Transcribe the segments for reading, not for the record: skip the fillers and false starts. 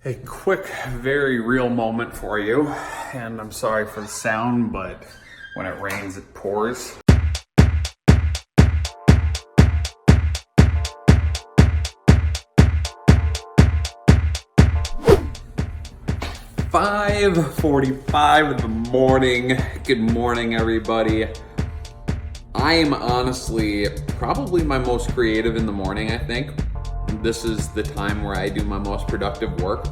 A quick, very real moment for you, and I'm sorry for the sound, but when it rains, it pours. "5:45 in the morning. Good morning, everybody. I am honestly probably my most creative in the morning, I think. This is the time where I do my most productive work.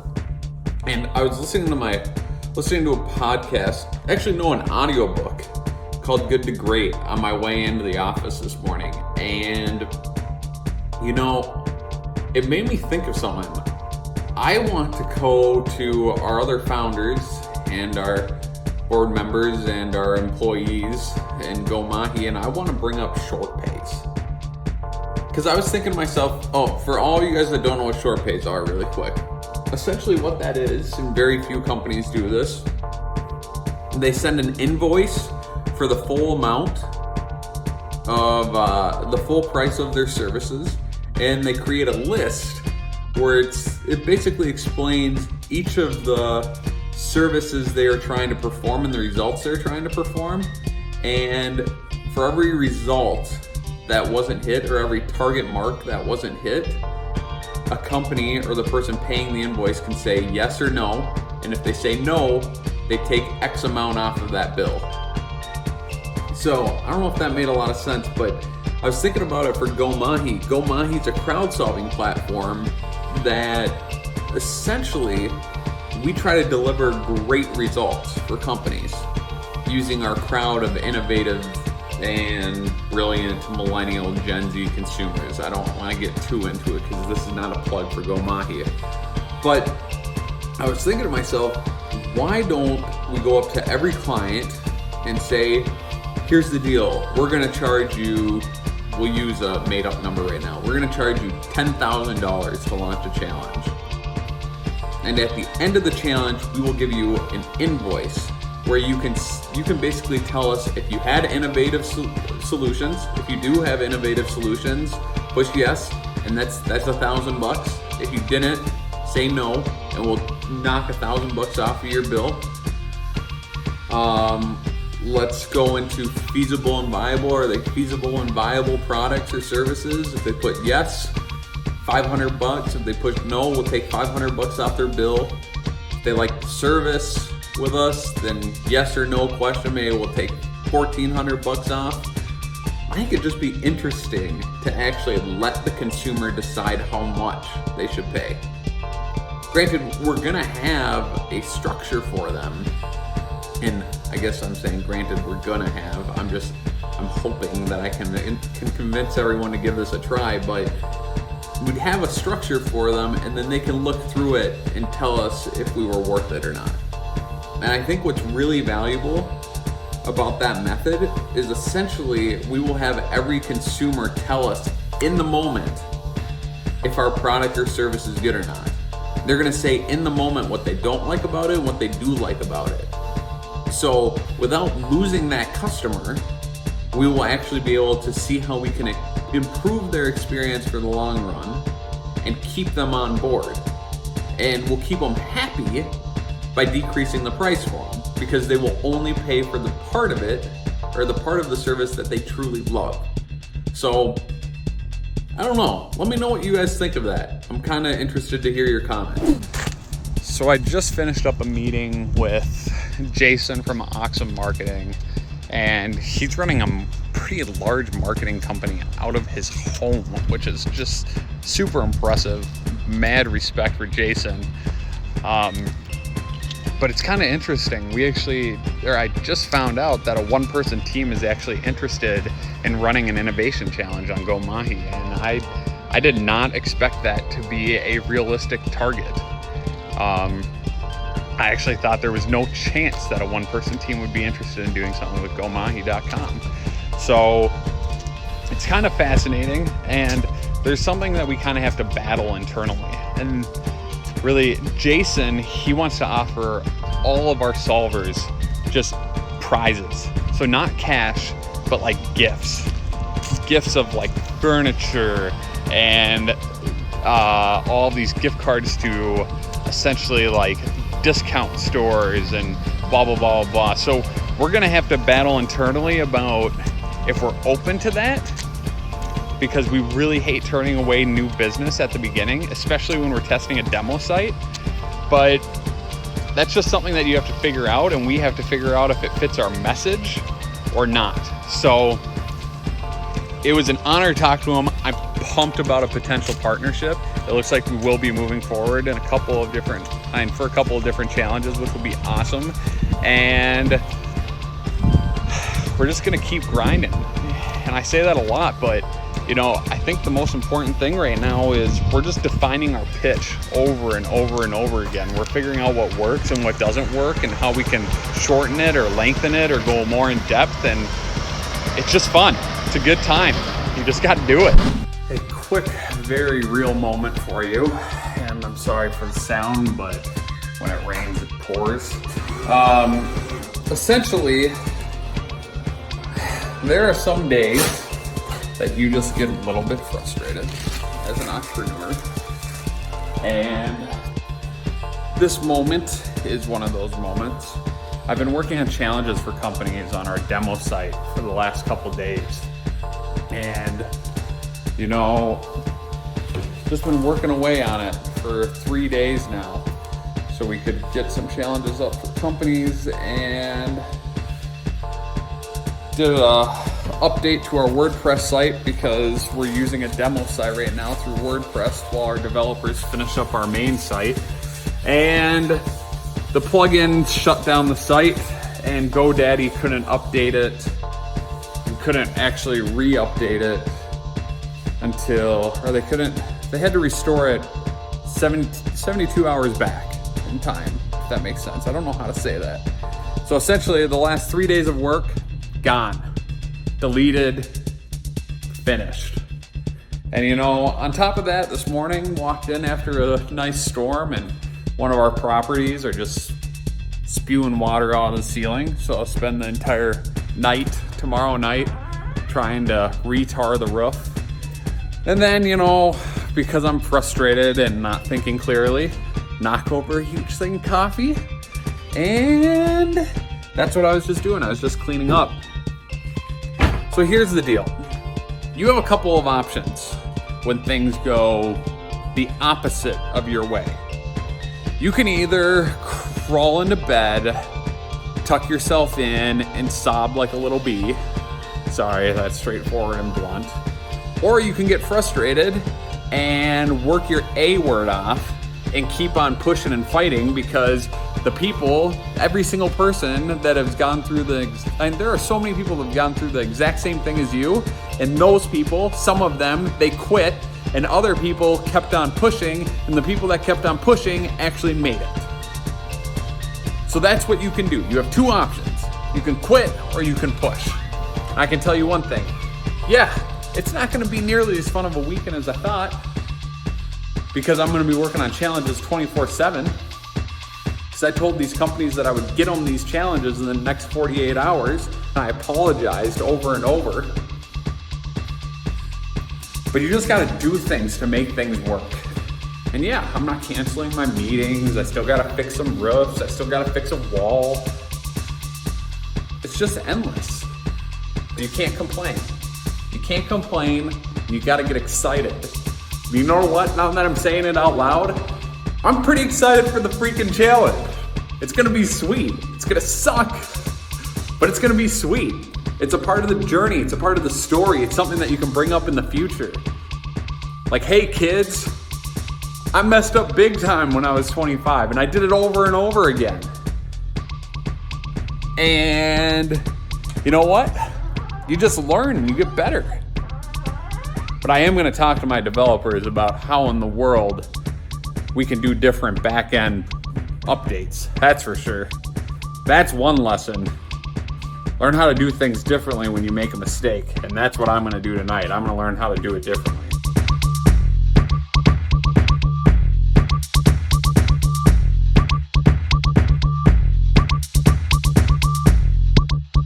And I was listening to a podcast, an audiobook called Good to Great on my way into the office this morning. And, it made me think of something. I want to go to our other founders and our board members and our employees and Go Mahi, and I want to bring up short pays. Because I was thinking to myself, for all you guys that don't know what short pays are really quick, essentially what that is, and very few companies do this, they send an invoice for the full amount of the full price of their services, and they create a list where it basically explains each of the services they are trying to perform and the results they're trying to perform. And for every result that wasn't hit, or every target mark that wasn't hit, a company or the person paying the invoice can say yes or no. And if they say no, they take X amount off of that bill. So I don't know if that made a lot of sense, but I was thinking about it for Go Mahi. Go Mahi is a crowd-solving platform that essentially we try to deliver great results for companies using our crowd of innovative and brilliant millennial Gen Z consumers. I don't want to get too into it because this is not a plug for Go Mahi. But I was thinking to myself, why don't we go up to every client and say, here's the deal, we're going to charge you, we'll use a made up number right now, we're going to charge you $10,000 to launch a challenge. And at the end of the challenge, we will give you an invoice where you can basically tell us if you had innovative solutions. If you do have innovative solutions, push yes, and that's $1,000. If you didn't, say no, and we'll knock $1,000 off of your bill. Let's go into feasible and viable. Are they feasible and viable products or services? If they put yes, $500. If they push no, we'll take $500 off their bill. If they like the service with us, then yes or no question, maybe we'll take $1,400 off. I think it'd just be interesting to actually let the consumer decide how much they should pay. Granted, we're gonna have a structure for them, and I guess I'm saying granted we're gonna have, I'm hoping that I can convince everyone to give this a try, but we'd have a structure for them, and then they can look through it and tell us if we were worth it or not. And I think what's really valuable about that method is essentially we will have every consumer tell us in the moment if our product or service is good or not. They're gonna say in the moment what they don't like about it and what they do like about it. So without losing that customer, we will actually be able to see how we can improve their experience for the long run and keep them on board. And we'll keep them happy by decreasing the price for them, because they will only pay for the part of it, or the part of the service that they truly love. So, I don't know. Let me know what you guys think of that. I'm kind of interested to hear your comments. So I just finished up a meeting with Jason from Oxum Marketing, and he's running a pretty large marketing company out of his home, which is just super impressive. Mad respect for Jason. But it's kind of interesting. I just found out that a one-person team is actually interested in running an innovation challenge on Go Mahi, and I did not expect that to be a realistic target. I actually thought there was no chance that a one-person team would be interested in doing something with GoMahi.com. So it's kind of fascinating, and there's something that we kind of have to battle internally. And really, Jason, he wants to offer all of our solvers just prizes. So not cash, but like gifts. Gifts of like furniture and all these gift cards to essentially like discount stores and blah, blah, blah, blah. So we're gonna have to battle internally about if we're open to that, because we really hate turning away new business at the beginning, especially when we're testing a demo site. But that's just something that you have to figure out, and we have to figure out if it fits our message or not. So it was an honor to talk to him. I'm pumped about a potential partnership. It looks like we will be moving forward in for a couple of different challenges, which will be awesome. And we're just gonna keep grinding. And I say that a lot, but you know, I think the most important thing right now is we're just defining our pitch over and over and over again. We're figuring out what works and what doesn't work, and how we can shorten it or lengthen it or go more in depth. And it's just fun. It's a good time. You just got to do it. A quick, very real moment for you. And I'm sorry for the sound, but when it rains, it pours. Essentially, there are some days that you just get a little bit frustrated as an entrepreneur. And this moment is one of those moments. I've been working on challenges for companies on our demo site for the last couple days. And, you know, just been working away on it for 3 days now, so we could get some challenges up for companies, and did a update to our WordPress site because we're using a demo site right now through WordPress while our developers finish up our main site. And the plugin shut down the site, and GoDaddy couldn't update it and couldn't actually re-update it they had to restore it 72 hours back in time, if that makes sense. I don't know how to say that. So essentially the last 3 days of work, gone, deleted, finished. And you know, on top of that, this morning walked in after a nice storm, and one of our properties are just spewing water out of the ceiling. So I'll spend the entire night, tomorrow night, trying to retar the roof. And then, you know, because I'm frustrated and not thinking clearly, knock over a huge thing of coffee. And that's what I was just doing. I was just cleaning up. So here's the deal. You have a couple of options when things go the opposite of your way. You can either crawl into bed, tuck yourself in, and sob like a little bee. Sorry, that's straightforward and blunt. Or you can get frustrated and work your A word off and keep on pushing and fighting, because the people, every single person that has gone through and there are so many people that have gone through the exact same thing as you, and those people, some of them, they quit, and other people kept on pushing, and the people that kept on pushing actually made it. So that's what you can do. You have two options. You can quit or you can push. I can tell you one thing. Yeah, it's not gonna be nearly as fun of a weekend as I thought, because I'm gonna be working on challenges 24/7. Because I told these companies that I would get them these challenges in the next 48 hours, and I apologized over and over. But you just gotta do things to make things work. And yeah, I'm not canceling my meetings. I still gotta fix some roofs. I still gotta fix a wall. It's just endless. You can't complain. You can't complain. You gotta get excited. You know what? Now that I'm saying it out loud, I'm pretty excited for the freaking challenge. It's gonna be sweet. It's gonna suck, but it's gonna be sweet. It's a part of the journey. It's a part of the story. It's something that you can bring up in the future. Like, hey kids, I messed up big time when I was 25, and I did it over and over again. And you know what? You just learn and you get better. But I am gonna talk to my developers about how in the world we can do different back-end updates. That's for sure. That's one lesson. Learn how to do things differently when you make a mistake. And that's what I'm gonna do tonight. I'm gonna learn how to do it differently.